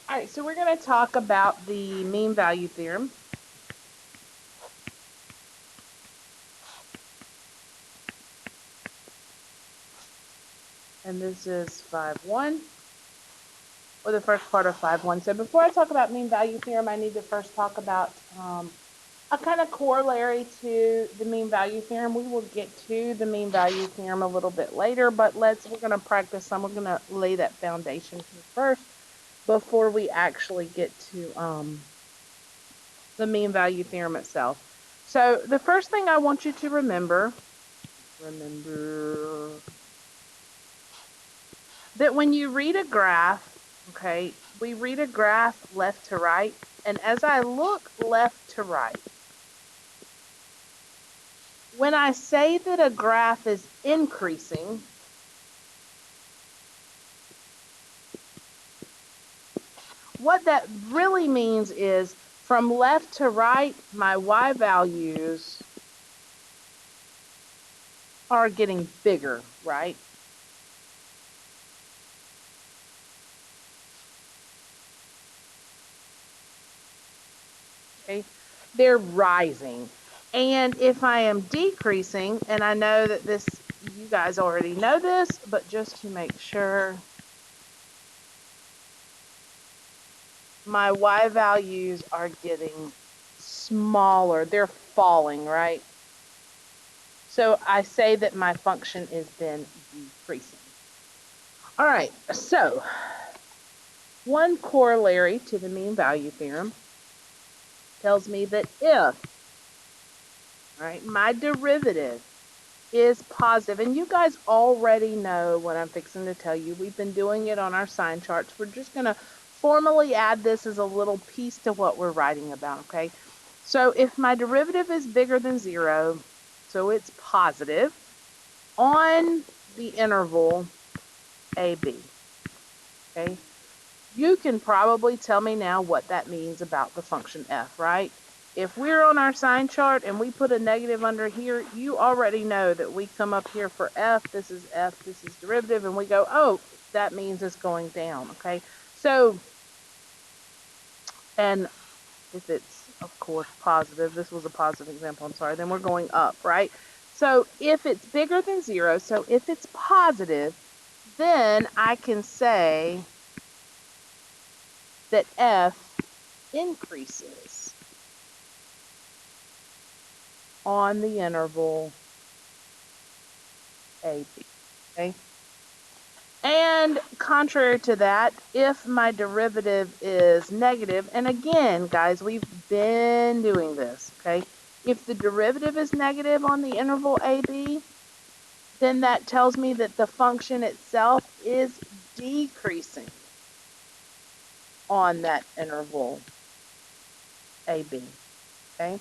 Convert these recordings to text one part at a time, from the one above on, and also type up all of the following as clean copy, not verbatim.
All right, so we're going to talk about the mean value theorem. And this is 5.1, or the first part of 5.1. So before I talk about mean value theorem, I need to first talk about a kind of corollary to the mean value theorem. We will get to the mean value theorem a little bit later, but we're going to practice some. We're going to lay that foundation here first before we actually get to the mean value theorem itself. So the first thing I want you to remember that when you read a graph, okay, we read a graph left to right, and as I look left to right, when I say that a graph is increasing, what that really means is from left to right, my y values are getting bigger, right? Okay, they're rising. And if I am decreasing, and I know that this, you guys already know this, but just to make sure, my y values are getting smaller. They're falling, right? So I say that my function is then decreasing. All right, so one corollary to the mean value theorem tells me that if, right, my derivative is positive, and you guys already know what I'm fixing to tell you. We've been doing it on our sign charts. We're just going to formally add this as a little piece to what we're writing about, okay? So if my derivative is bigger than 0, so it's positive on the interval AB, okay? You can probably tell me now what that means about the function f, right? If we're on our sign chart and we put a negative under here, you already know that we come up here for f, this is derivative, and we go, oh, that means it's going down, okay? So, and if it's, of course, positive, this was a positive example, I'm sorry, then we're going up, right? So if it's bigger than 0, so if it's positive, then I can say that f increases on the interval AB, okay? And contrary to that, if my derivative is negative, and again, guys, we've been doing this, okay? If the derivative is negative on the interval AB, then that tells me that the function itself is decreasing on that interval AB, okay?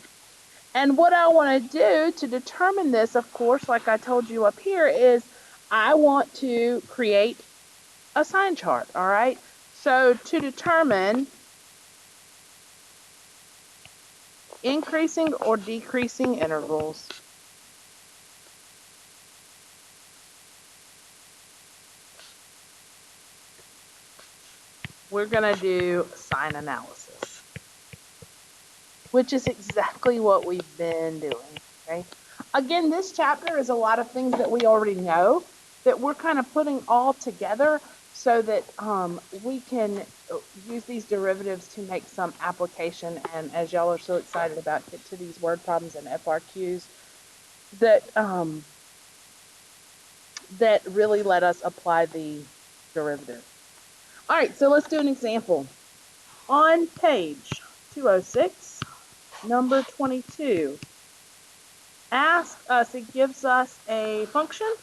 And what I want to do to determine this, of course, like I told you up here, is I want to create a sign chart, all right? So to determine increasing or decreasing intervals, we're going to do sign analysis, which is exactly what we've been doing, okay? Again, this chapter is a lot of things that we already know that we're kind of putting all together so that we can use these derivatives to make some application. And as y'all are so excited about, get to these word problems and FRQs that that really let us apply the derivative. All right, so let's do an example. On page 206, number 22, it gives us a function,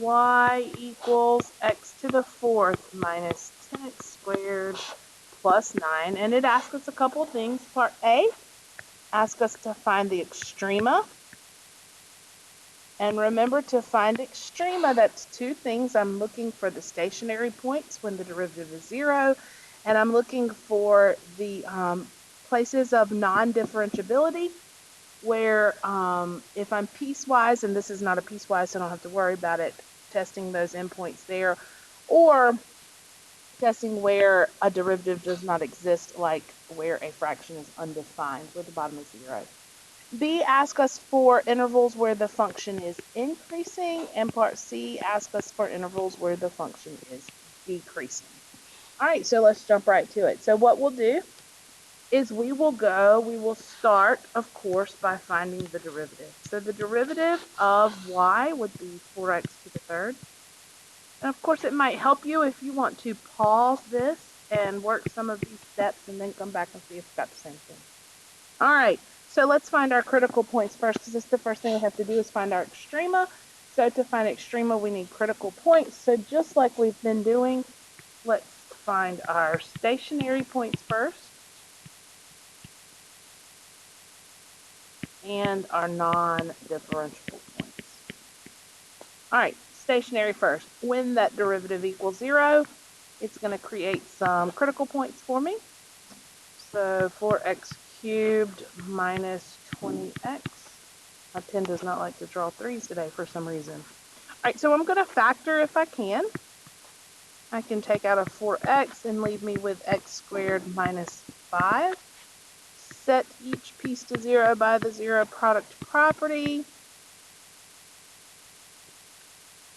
y equals x to the fourth minus 10x squared plus 9, and it asks us a couple of things. Part A asks us to find the extrema. And remember, to find extrema, that's two things. I'm looking for the stationary points when the derivative is 0, and I'm looking for the places of non-differentiability where if I'm piecewise, and this is not a piecewise, so I don't have to worry about it, testing those endpoints there, or testing where a derivative does not exist, like where a fraction is undefined, where the bottom is 0. B asks us for intervals where the function is increasing, and part C asks us for intervals where the function is decreasing. All right, so let's jump right to it. So what we'll do is we will start, of course, by finding the derivative. So the derivative of y would be 4x to the third. And of course, it might help you if you want to pause this and work some of these steps and then come back and see if it's got the same thing. All right, so let's find our critical points first, because it's the first thing we have to do is find our extrema. So to find extrema, we need critical points. So just like we've been doing, let's find our stationary points first and our non-differentiable points. All right, stationary first. When that derivative equals 0, it's going to create some critical points for me. So 4x cubed minus 20x. My pen does not like to draw 3's today for some reason. All right, so I'm going to factor if I can. I can take out a 4x and leave me with x squared minus 5. Set each piece to 0 by the zero product property.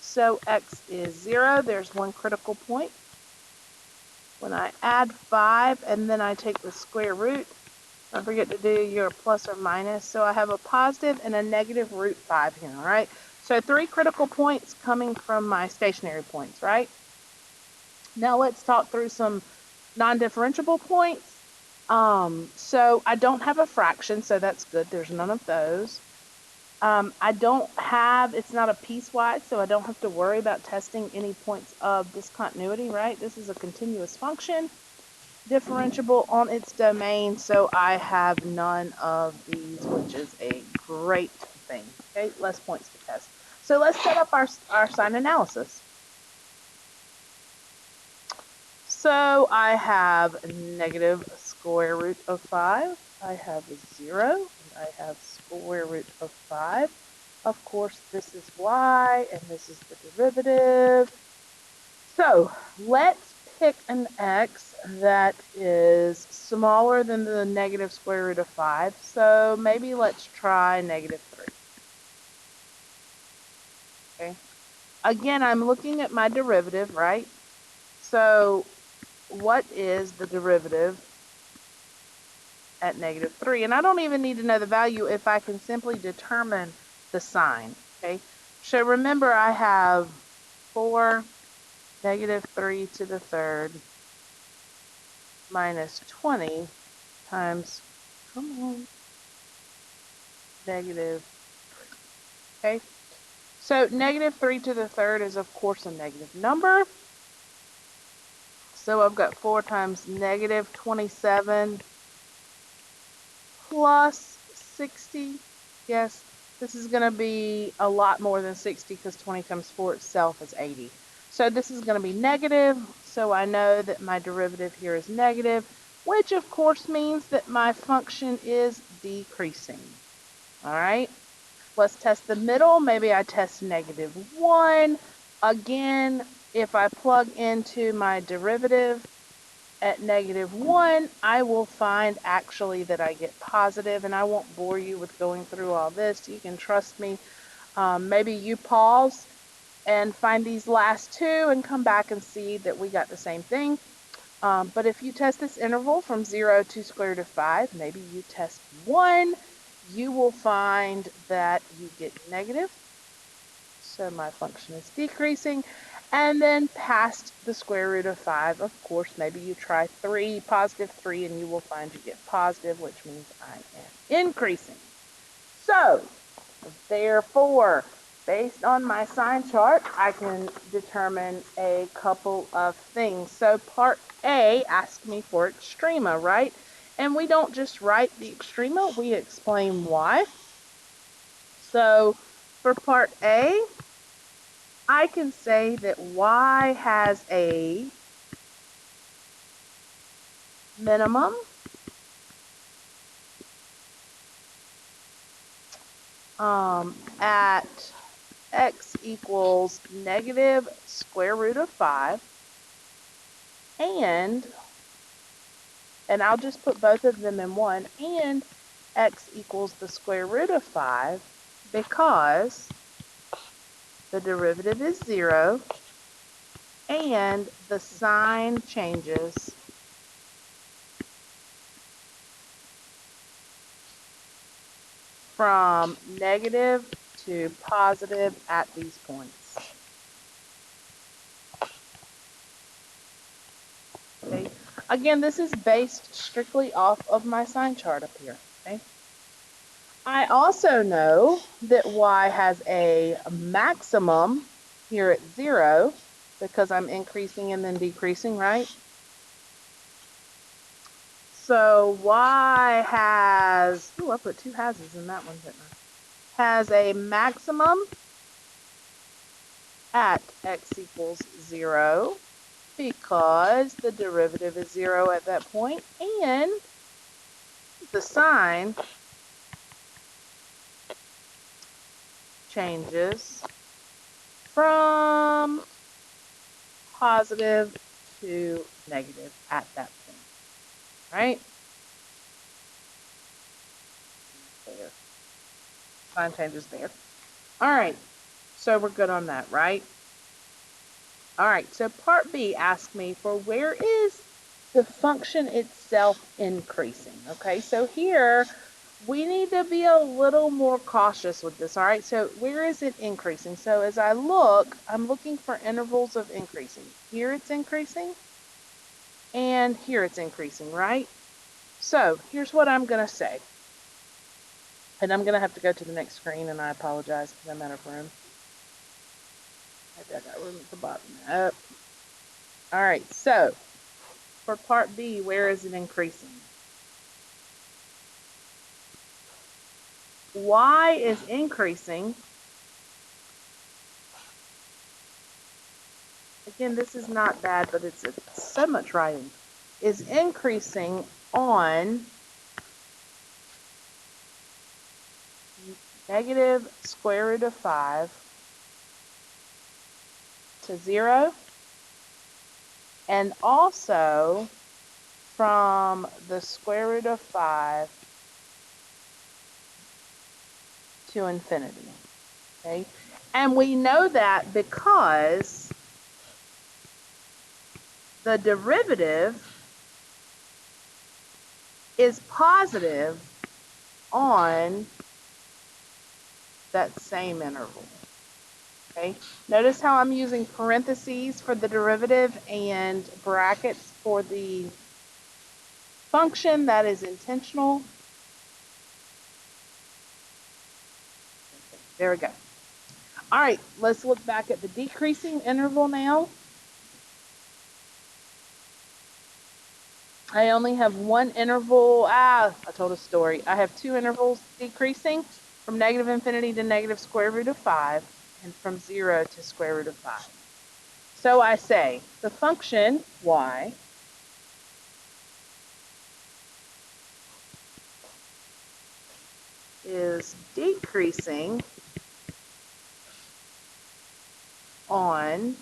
So x is 0. There's one critical point. When I add 5 and then I take the square root, don't forget to do your plus or minus. So I have a positive and a negative root 5 here, all right? So 3 critical points coming from my stationary points, right? Now let's talk through some non-differentiable points. So I don't have a fraction, so that's good. There's none of those. I don't have, it's not a piecewise, so I don't have to worry about testing any points of discontinuity, right? This is a continuous function, differentiable on its domain, so I have none of these, which is a great thing. Okay, less points to test. So let's set up our sign analysis. So I have negative square root of 5. I have 0. And I have square root of 5. Of course, this is y, and this is the derivative. So let's pick an x that is smaller than the negative square root of 5. So maybe let's try negative 3. Okay. Again, I'm looking at my derivative, right? So what is the derivative at negative 3? And I don't even need to know the value if I can simply determine the sign, okay? So remember, I have 4 negative 3 to the third minus 20 times, come on, negative 3, okay? So negative 3 to the third is, of course, a negative number. So I've got 4 times negative 27 plus 60. Yes, this is going to be a lot more than 60 because 20 times 4 itself is 80. So this is going to be negative. So I know that my derivative here is negative, which of course means that my function is decreasing. All right, let's test the middle. Maybe I test negative 1. Again, if I plug into my derivative at negative 1, I will find actually that I get positive, and I won't bore you with going through all this. You can trust me. Maybe you pause and find these last two and come back and see that we got the same thing. But if you test this interval from 0 to square root of 5, maybe you test 1, you will find that you get negative. So my function is decreasing. And then past the square root of 5, of course, maybe you try 3, positive 3, and you will find you get positive, which means I am increasing. So, therefore, based on my sign chart, I can determine a couple of things. So part A asks me for extrema, right? And we don't just write the extrema, we explain why. So for part A, I can say that y has a minimum at x equals negative square root of 5 and I'll just put both of them in 1, and x equals the square root of 5 because the derivative is 0 and the sign changes from negative to positive at these points. Okay. Again, this is based strictly off of my sign chart up here. Okay. I also know that y has a maximum here at 0 because I'm increasing and then decreasing, right? So y has, I put 2 has's in that one, didn't I? Has a maximum at x equals 0 because the derivative is 0 at that point and the sign changes from positive to negative at that point, right? There. Sign changes there. All right, so we're good on that, right? All right, so part B asks me for where is the function itself increasing, okay? So here, we need to be a little more cautious with this, all right? So where is it increasing? So as I look, I'm looking for intervals of increasing. Here it's increasing, and here it's increasing, right? So here's what I'm going to say. And I'm going to have to go to the next screen, and I apologize because I'm out of room. Maybe I got room at the bottom. Nope. All right, so for part B, where is it increasing? Y is increasing. Again, this is not bad, but it's so much writing. Is increasing on negative square root of 5 to 0, and also from the square root of 5 to infinity. Okay, and we know that because the derivative is positive on that same interval. Okay, notice how I'm using parentheses for the derivative and brackets for the function. That is intentional. Okay, there we go. All right, let's look back at the decreasing interval now. I only have one interval. I told a story. I have 2 intervals decreasing from negative infinity to negative square root of 5 and from 0 to square root of 5. So I say the function y is decreasing on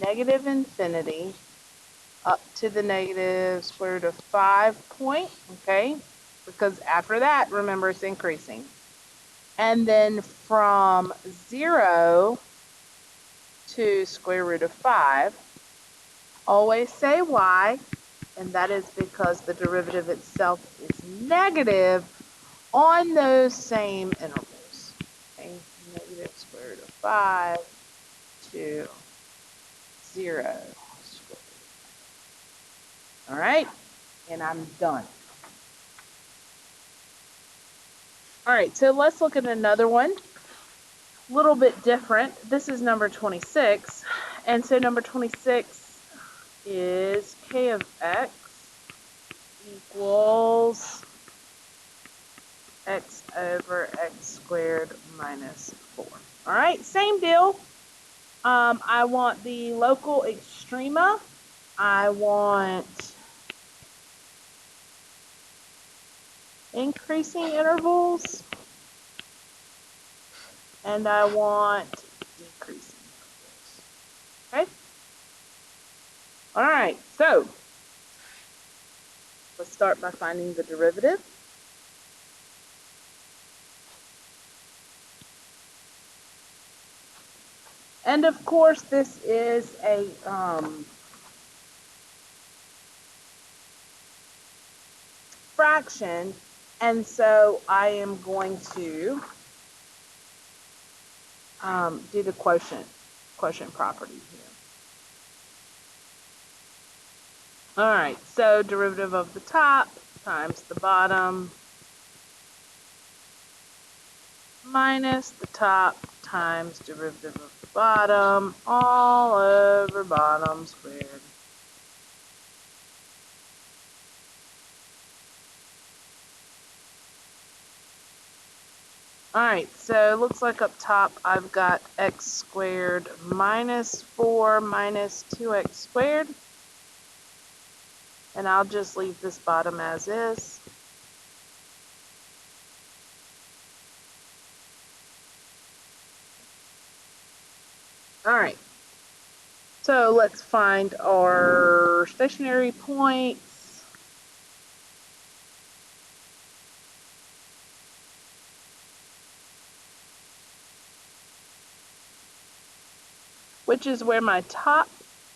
negative infinity up to the negative square root of 5 point, okay? Because after that, remember, it's increasing. And then from 0 to square root of 5, always say y, and that is because the derivative itself is negative on those same intervals. Okay, negative square root of 5 to 0 square root. All right, and I'm done. All right, so let's look at another one. A little bit different. This is number 26. And so number 26 is k of x equals x over x squared minus 4. All right, same deal. I want the local extrema. I want increasing intervals. And I want decreasing intervals. Okay? All right, so let's start by finding the derivative. And of course, this is a fraction, and so I am going to do the quotient property here. All right, so derivative of the top times the bottom minus the top times derivative of the bottom all over bottom squared. All right, so it looks like up top I've got x squared minus 4 minus 2x squared. And I'll just leave this bottom as is. All right, so let's find our stationary points. Which is where my top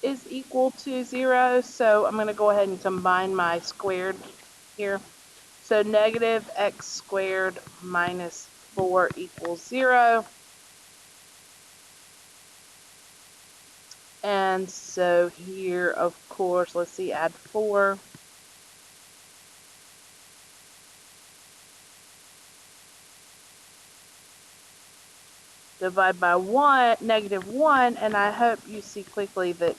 is equal to 0. So I'm going to go ahead and combine my squared here. So negative x squared minus 4 equals 0. And so here, of course, let's see, add 4. Divide by 1, negative 1, and I hope you see quickly that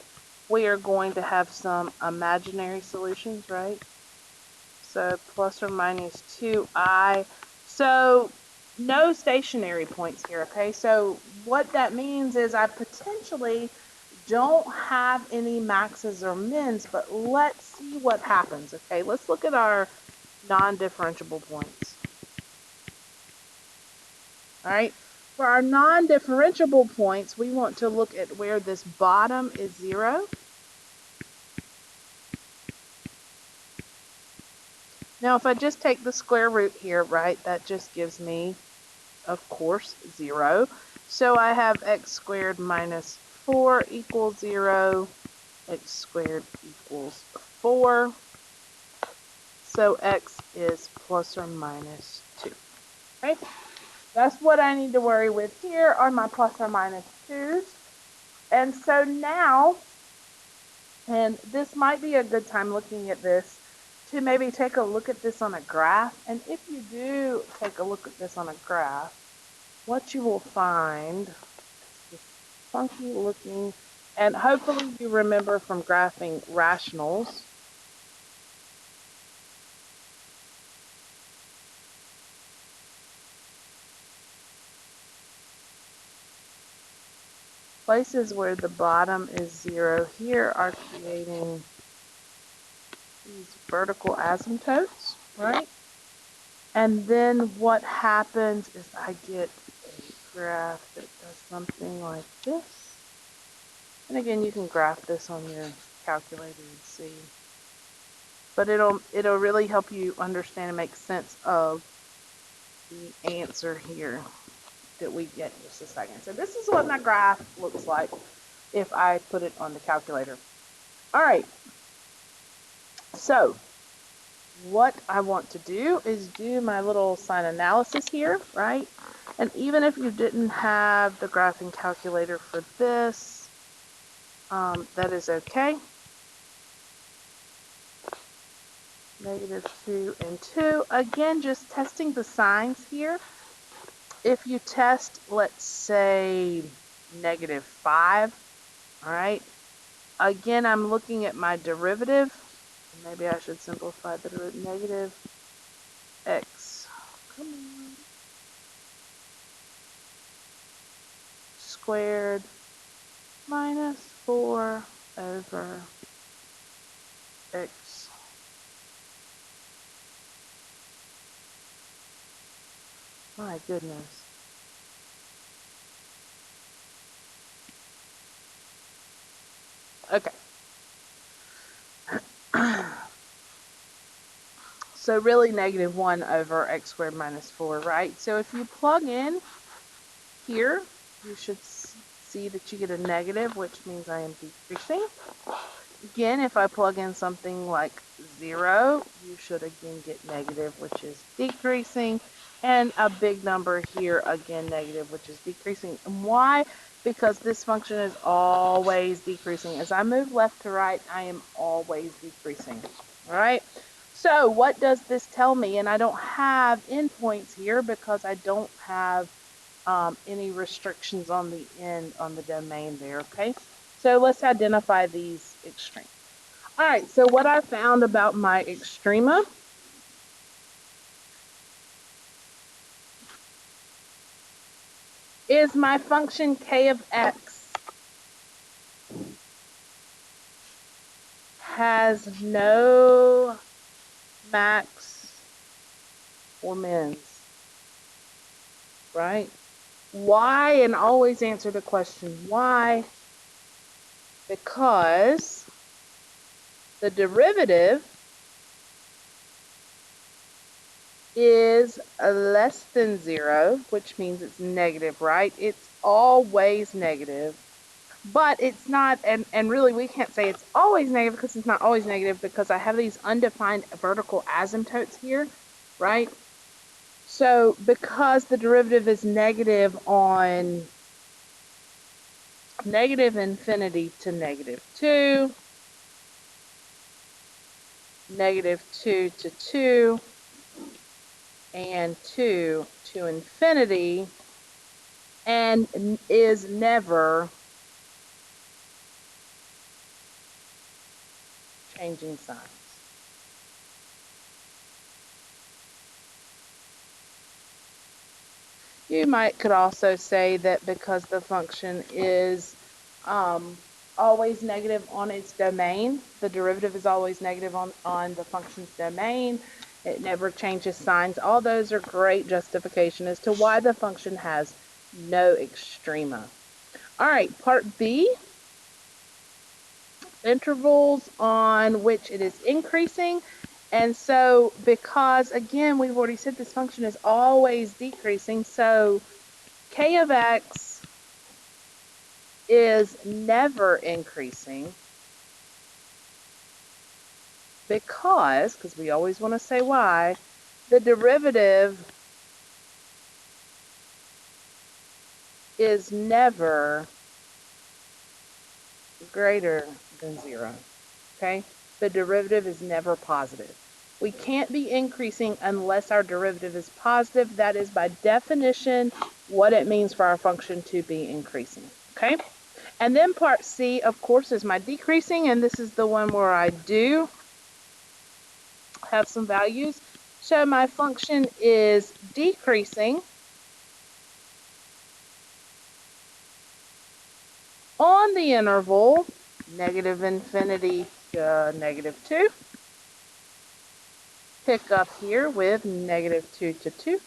we are going to have some imaginary solutions, right? So plus or minus 2i. So no stationary points here, okay? So what that means is I potentially don't have any maxes or mins, but let's see what happens, okay? Let's look at our non-differentiable points. All right, for our non-differentiable points, we want to look at where this bottom is 0. Now, if I just take the square root here, right, that just gives me, of course, 0. So I have x squared minus 4 equals 0. X squared equals 4. So x is plus or minus 2. Right? That's what I need to worry with here are my plus or minus 2's. And so now, and this might be a good time looking at this to maybe take a look at this on a graph. And if you do take a look at this on a graph, what you will find is this funky looking, and hopefully you remember from graphing rationals, places where the bottom is 0 here are creating these vertical asymptotes, right? And then what happens is I get a graph that does something like this. And again, you can graph this on your calculator and see. But it'll really help you understand and make sense of the answer here that we get in just a second. So this is what my graph looks like if I put it on the calculator. All right. So what I want to do is do my little sign analysis here, right? And even if you didn't have the graphing calculator for this, that is okay. Negative 2 and 2. Again, just testing the signs here. If you test, let's say, negative 5, all right? Again, I'm looking at my derivative. Maybe I should simplify the derivative. Negative x, come on, squared minus 4 over x. My goodness. Okay. So really -1 over x squared minus 4, right? So if you plug in here, you should see that you get a negative, which means I am decreasing. Again, if I plug in something like 0, you should again get negative, which is decreasing. And a big number here, again, negative, which is decreasing. And why? Because this function is always decreasing. As I move left to right, I am always decreasing. All right? So what does this tell me? And I don't have endpoints here because I don't have any restrictions on the end on the domain there, okay? So let's identify these extremes. All right, so what I found about my extrema is my function k of x has no max or mins, right? Why? And always answer the question why? Because the derivative is less than 0, which means it's negative, right? It's always negative. But it's not, and really we can't say it's always negative because it's not always negative because I have these undefined vertical asymptotes here, right? So because the derivative is negative on negative infinity to -2, -2 to 2, and 2 to infinity, and is never changing signs. You could also say that because the function is always negative on its domain, the derivative is always negative on the function's domain, it never changes signs. All those are great justification as to why the function has no extrema. All right, part B, intervals on which it is increasing. And so because, again, we've already said this function is always decreasing, so k of x is never increasing because we always want to say why, the derivative is never greater than 0, okay? The derivative is never positive. We can't be increasing unless our derivative is positive. That is by definition what it means for our function to be increasing, okay? And then part C, of course, is my decreasing, and this is the one where I do have some values. So my function is decreasing on the interval -infinity to -2. Pick up here with -2 to 2.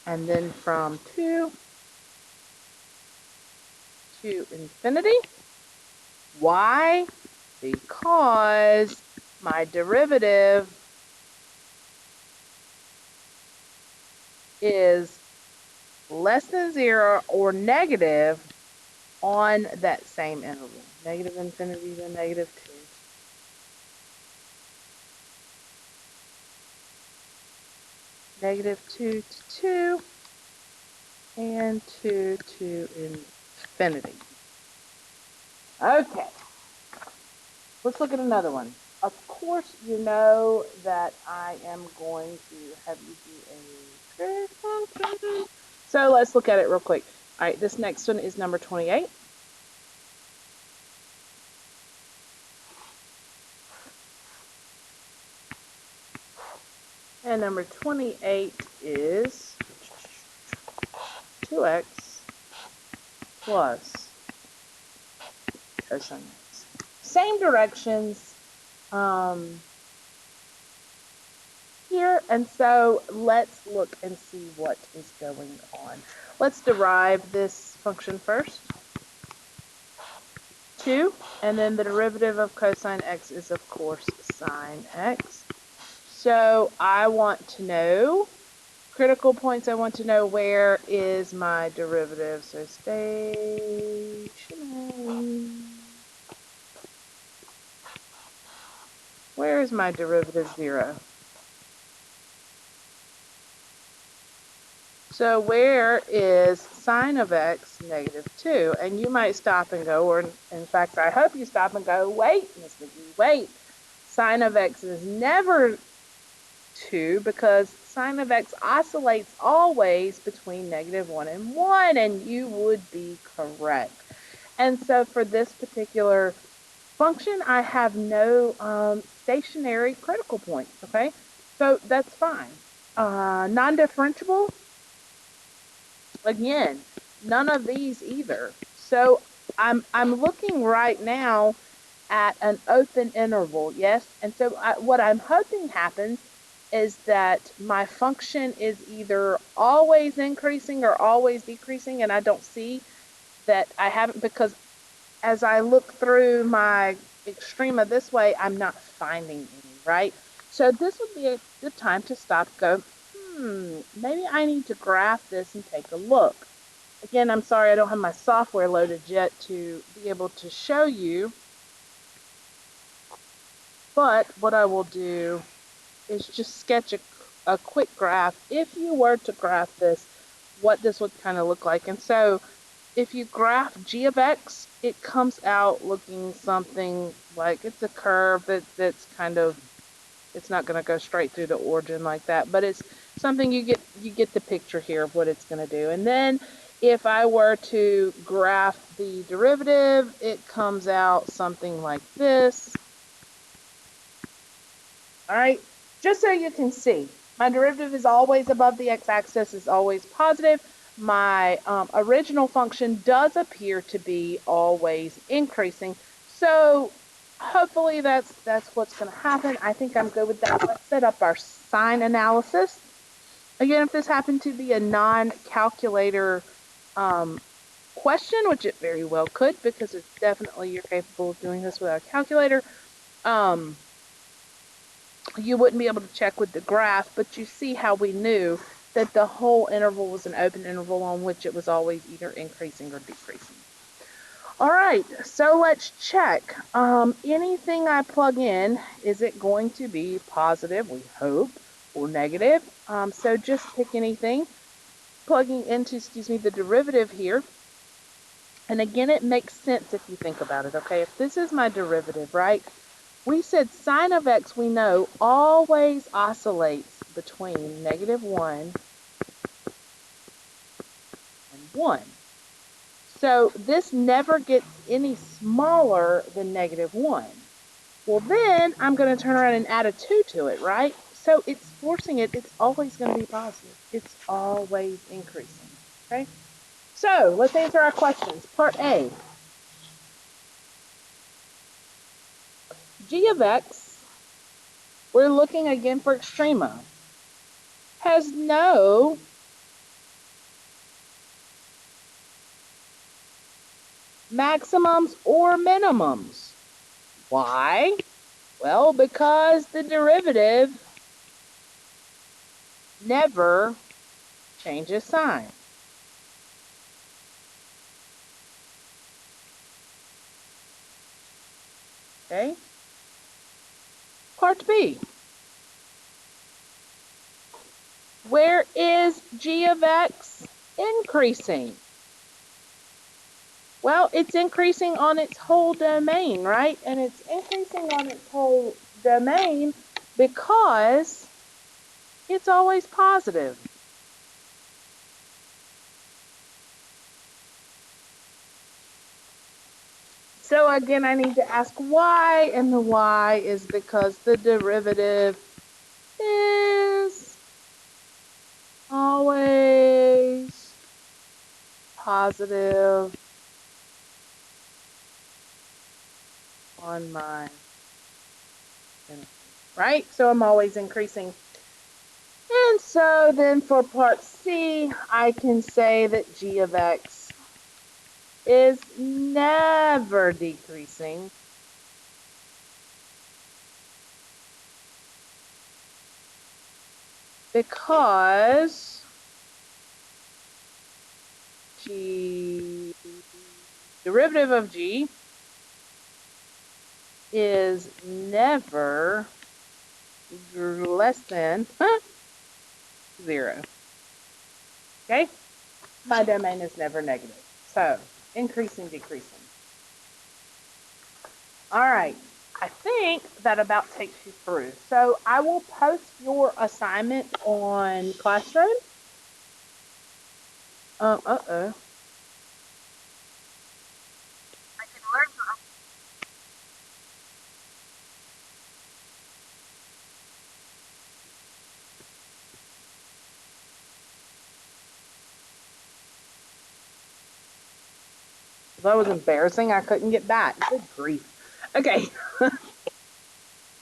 And then from 2 to infinity. Why? Because my derivative is less than 0 or negative on that same interval. -infinity to -2. -2 to 2. And 2 to infinity. Okay. Let's look at another one. Of course, you know that I am going to have you do a trig function. So let's look at it real quick. All right, this next one is number 28. And number 28 is 2x plus cosine x. Same directions here, and so let's look and see what is going on. Let's derive this function first. 2 And then the derivative of cosine x is, of course, sine x. So I want to know, critical points, I want to know where is my derivative. So stationary. Where is my derivative 0? So where is sine of x -2? And you might stop and go, or in fact, I hope you stop and go, wait, Miss McGee, wait. Sine of x is never 2 because sine of x oscillates always between -1 and 1, and you would be correct. And so for this particular function, I have no stationary critical points, okay? So that's fine. Non-differentiable, again, none of these either. So I'm looking right now at an open interval, yes? And so what I'm hoping happens is that my function is either always increasing or always decreasing, and I don't see that I haven't, because as I look through my extrema this way, I'm not finding any, right? So this would be a good time to stop, go, maybe I need to graph this and take a look. Again, I'm sorry I don't have my software loaded yet to be able to show you, but what I will do is just sketch a quick graph. If you were to graph this, what this would kind of look like. And so if you graph g of x, it comes out looking something like it's a curve that's kind of, it's not going to go straight through the origin like that, but it's something you get the picture here of what it's going to do. And then if I were to graph the derivative, it comes out something like this. All right, just so you can see, my derivative is always above the x-axis, is always positive. My original function does appear to be always increasing. So hopefully that's what's going to happen. I think I'm good with that. Let's set up our sign analysis. Again, if this happened to be a non-calculator question, which it very well could, because it's definitely, you're capable of doing this without a calculator, you wouldn't be able to check with the graph, but you see how we knew that the whole interval was an open interval on which it was always either increasing or decreasing. All right, so let's check. Anything I plug in, is it going to be positive, we hope, or negative? So just pick anything. Plugging into, the derivative here. And again, it makes sense if you think about it, okay? If this is my derivative, right? We said sine of x, we know, always oscillates between -1 and 1. So this never gets any smaller than -1. Well, then I'm going to turn around and add a 2 to it, right? So it's forcing it. It's always going to be positive. It's always increasing, okay? So let's answer our questions. Part A. G of x, we're looking again for extrema, has no maximums or minimums. Why? Well, because the derivative never changes sign. Okay? Part B. Where is g of x increasing? Well, it's increasing on its whole domain, right? And it's increasing on its whole domain because it's always positive. So again, I need to ask why, and the why is because the derivative is always positive on my infinity, right? So I'm always increasing. And so then for part C, I can say that g of x is never decreasing because g derivative of g is never less than 0. Okay? My domain is never negative. So, increasing, decreasing. All right. I think that about takes you through. So, I will post your assignment on Classroom. Uh-oh. That was embarrassing. I couldn't get back. Good grief. Okay.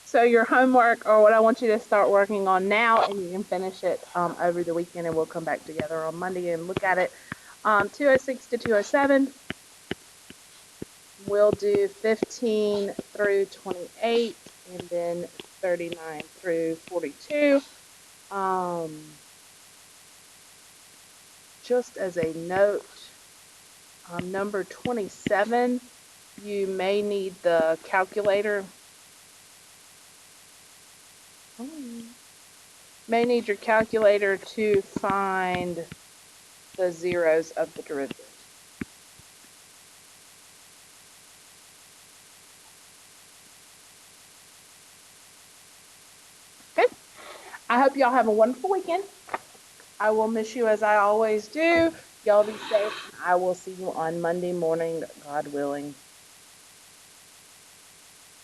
So your homework, or what I want you to start working on now, and you can finish it over the weekend, and we'll come back together on Monday and look at it. 206 to 207. We'll do 15 through 28, and then 39 through 42. Just as a note, number 27, you may need the calculator. May need your calculator to find the zeros of the derivative. Okay. I hope y'all have a wonderful weekend. I will miss you as I always do. Y'all be safe. I will see you on Monday morning, God willing.